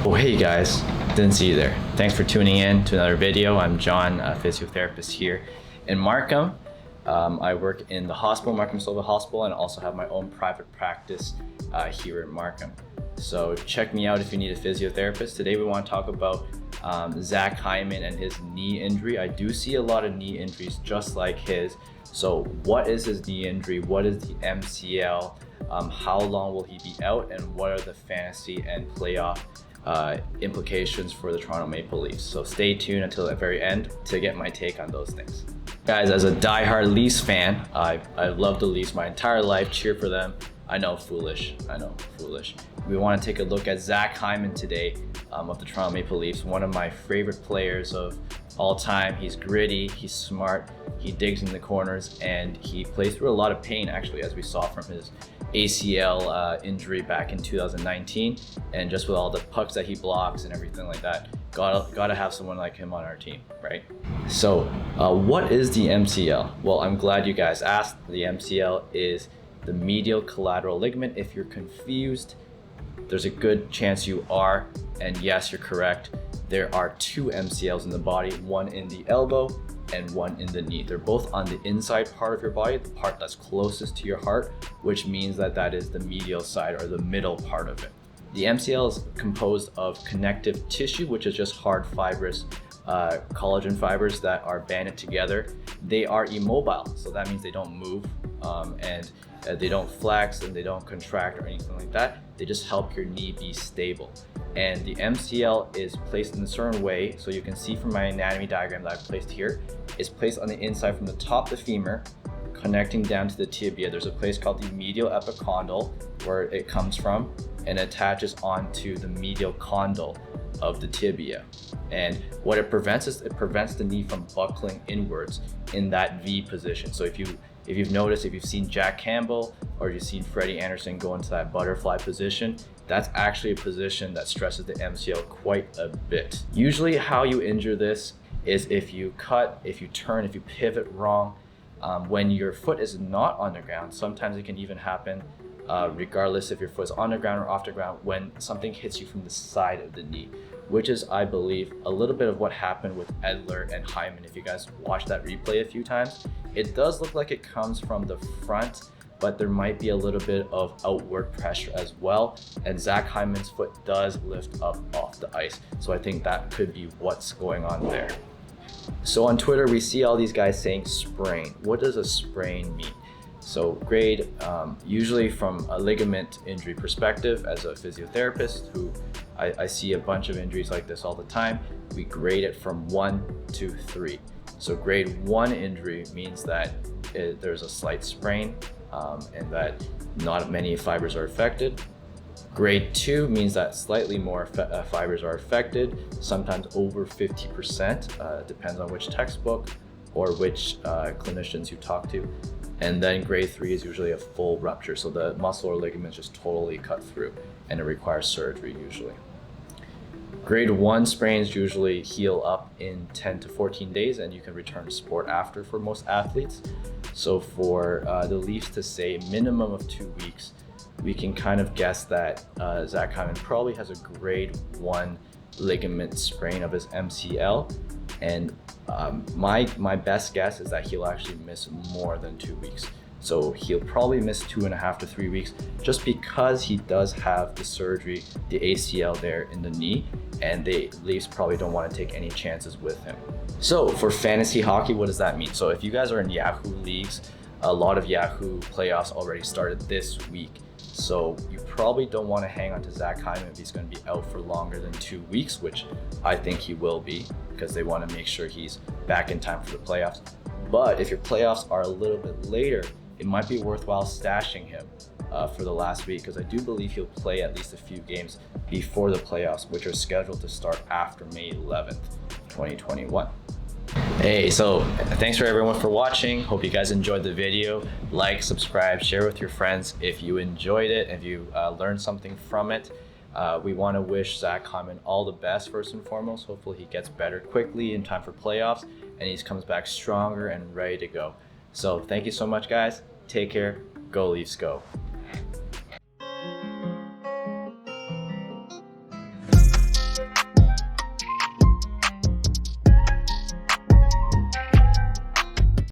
Oh, hey guys, didn't see you there. Thanks for tuning in to another video. I'm John, a physiotherapist here in Markham. I work in the hospital, Markham Silva Hospital, and also have my own private practice here in Markham. So check me out if you need a physiotherapist. Today we want to talk about Zach Hyman and his knee injury. I do see a lot of knee injuries just like his. So what is his knee injury? What is the MCL? How long will he be out? And what are the fantasy and playoff implications for the Toronto Maple Leafs? So stay tuned until the very end to get my take on those things. Guys, as a diehard Leafs fan, I love the Leafs my entire life, cheer for them. I know, foolish. We want to take a look at Zach Hyman today of the Toronto Maple Leafs, one of my favorite players of all time. He's gritty, he's smart, he digs in the corners, and he plays through a lot of pain, actually, as we saw from his ACL injury back in 2019. And just with all the pucks that he blocks and everything like that, gotta have someone like him on our team, right? So what is the MCL? Well, I'm glad you guys asked. The MCL is the medial collateral ligament. If you're confused, there's a good chance you are, and yes, you're correct. There are two MCLs in the body, one in the elbow and one in the knee. They're both on the inside part of your body, the part that's closest to your heart, which means that that is the medial side or the middle part of it. The MCL is composed of connective tissue, which is just hard fibrous collagen fibers that are banded together. They are immobile, so that means they don't move and they don't flex and they don't contract or anything like that. They just help your knee be stable. And the MCL is placed in a certain way, so you can see from my anatomy diagram that I've placed here, it's placed on the inside from the top of the femur, connecting down to the tibia. There's a place called the medial epicondyle where it comes from, and attaches onto the medial condyle of the tibia. And what it prevents is it prevents the knee from buckling inwards in that V position. So if you've noticed, if you've seen Jack Campbell or you've seen Freddie Anderson go into that butterfly position, that's actually a position that stresses the MCL quite a bit. Usually how you injure this is if you cut, if you turn, if you pivot wrong, when your foot is not on the ground. Sometimes it can even happen regardless if your foot is on the ground or off the ground, when something hits you from the side of the knee, which is, I believe, a little bit of what happened with Edler and Hyman. If you guys watch that replay a few times, it does look like it comes from the front, but there might be a little bit of outward pressure as well. And Zach Hyman's foot does lift up off the ice. So I think that could be what's going on there. So on Twitter, we see all these guys saying sprain. What does a sprain mean? So grade, usually from a ligament injury perspective, as a physiotherapist who I see a bunch of injuries like this all the time, we grade it from 1 to 3. So grade 1 injury means that there's a slight sprain and that not many fibers are affected. Grade 2 means that slightly more fibers are affected, sometimes over 50%, depends on which textbook or which clinicians you talk to. And then grade 3 is usually a full rupture, so the muscle or ligament is just totally cut through and it requires surgery usually. Grade 1 sprains usually heal up in 10 to 14 days and you can return to sport after for most athletes. So for the Leafs to say minimum of 2 weeks, we can kind of guess that Zach Hyman probably has a grade 1 ligament sprain of his MCL. And my best guess is that he'll actually miss more than 2 weeks. So he'll probably miss 2.5 to 3 weeks just because he does have the surgery, the ACL there in the knee, and the Leafs probably don't want to take any chances with him. So for fantasy hockey, what does that mean? So if you guys are in Yahoo leagues, a lot of Yahoo playoffs already started this week. So you probably don't want to hang on to Zach Hyman if he's going to be out for longer than 2 weeks, which I think he will be, because they want to make sure he's back in time for the playoffs. But if your playoffs are a little bit later, it might be worthwhile stashing him for the last week, because I do believe he'll play at least a few games before the playoffs, which are scheduled to start after May 11th, 2021. Hey, so thanks for everyone for watching. Hope you guys enjoyed the video. Like, subscribe, share with your friends if you enjoyed it, if you learned something from it. We want to wish Zach Hyman all the best first and foremost. Hopefully he gets better quickly in time for playoffs and he comes back stronger and ready to go. So thank you so much, guys. Take care. Go Leafs, go.